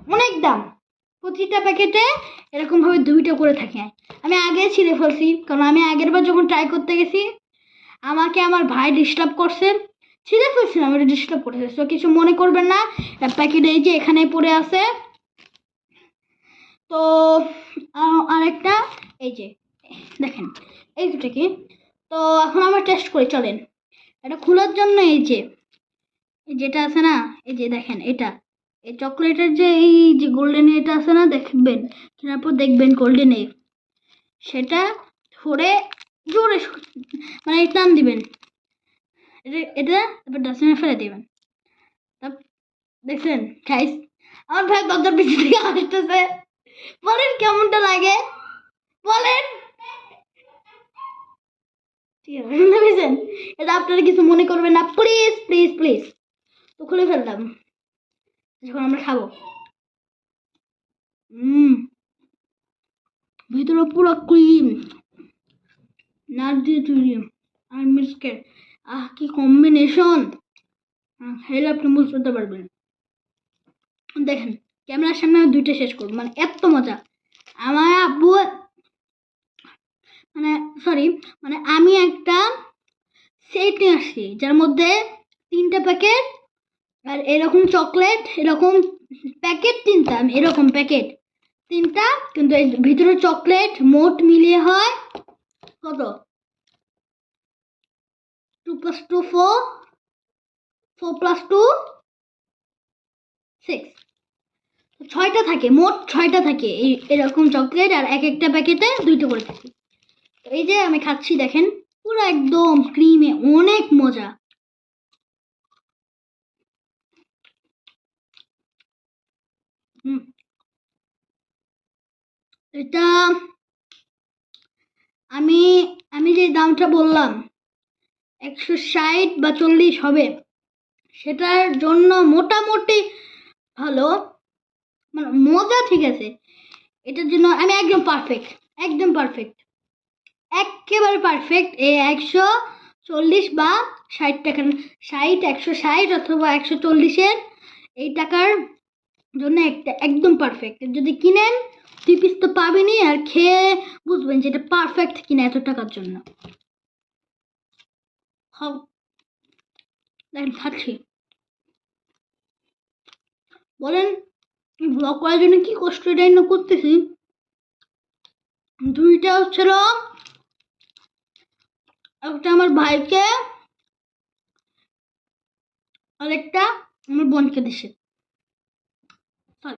অনেক দাম। প্রতিটা প্যাকেটে এরকমভাবে 2টা করে থাকে। আমি আগে ছিঁড়ে ফেলছি, কারণ আমি আগের বার যখন ট্রাই করতে গেছি আমাকে আমার ভাই ডিস্টার্ব করছে, ছিঁড়ে ফেলছিলাম, এটা ডিস্টার্ব করেছে। তো কিছু মনে করবেন না, প্যাকেট এই যে এখানে পড়ে আছে। তো আরেকটা এই যে দেখেন, এই দুটো কি। তো এখন আমরা টেস্ট করি, চলেন। এটা খোলার জন্য এই যে যেটা আছে না, এই যে দেখেন এটা, এই চকলেটের যে এই যে গোল্ডেন এটা আছে না, দেখবেন কেনার পর দেখবেন গোল্ডেন এ, সেটা ধরে জোরে মানে টান দিবেন, এটা তারপর ডাস্টবিনে ফেলে দিবেন। দেখছেন গাইস, আমার ভাই দরজার পিছন থেকে আসতেছে। বলেন কেমনটা লাগে, বলেন। ঠিক আছে, শুনতে পেয়েছেন? এটা আপনারা কিছু মনে করবেন না, প্লিজ প্লিজ প্লিজ। তো খুলে ফেললাম, যখন আমরা খাবো। ভিতরে পুরো ক্রিম, নাট দিয়ে তৈরি আর মিল্কের, কি কম্বিনেশন! খেলে আপনি বুঝতে পারবেন। দেখেন, ক্যামেরার সামনে আমি 2টা শেষ করবো, মানে এত মজা। আমার আব্বু মানে সরি, মানে আমি একটা সেট নিয়ে আসছি, যার মধ্যে 3টা প্যাকেট আর এরকম চকলেট, এরকম প্যাকেট 3টা, এরকম প্যাকেট 3টা, কিন্তু এর ভিতরে চকলেট মোট মিলিয়ে হয় কত? 2 + 2 4, 4 + 2 6, 6টা থাকে, মোট 6টা থাকে এরকম চকলেট, আর এক একটা প্যাকেটে 2টা করে থাকে। এই যে আমি খাচ্ছি, দেখেন পুরো একদম ক্রিমে, অনেক মজা। এটা আমি আমি যে দামটা বললাম 160 বা 40 হবে, সেটার জন্য মোটামুটি ভালো, মানে মজা ঠিক আছে। এটার জন্য আমি একদম পারফেক্ট, একদম পারফেক্ট, একেবারে পারফেক্ট। এই 140 বা 60 টাকা, 60, 160 অথবা 140-এর এই টাকার জন্য একটা একদম পারফেক্ট। যদি কিনেন 2 পিস তো পাবেনই, আর খেয়ে বুঝবেন যে এটা পারফেক্ট কিনা এত টাকার জন্য। দেখেন খাচ্ছি, বলেন ব্লগ করার জন্য কি কষ্ট এটাই না করতেছি। 2টা হচ্ছিল, একটা আমার ভাইকে আর একটা আমার বোনকে দিছে।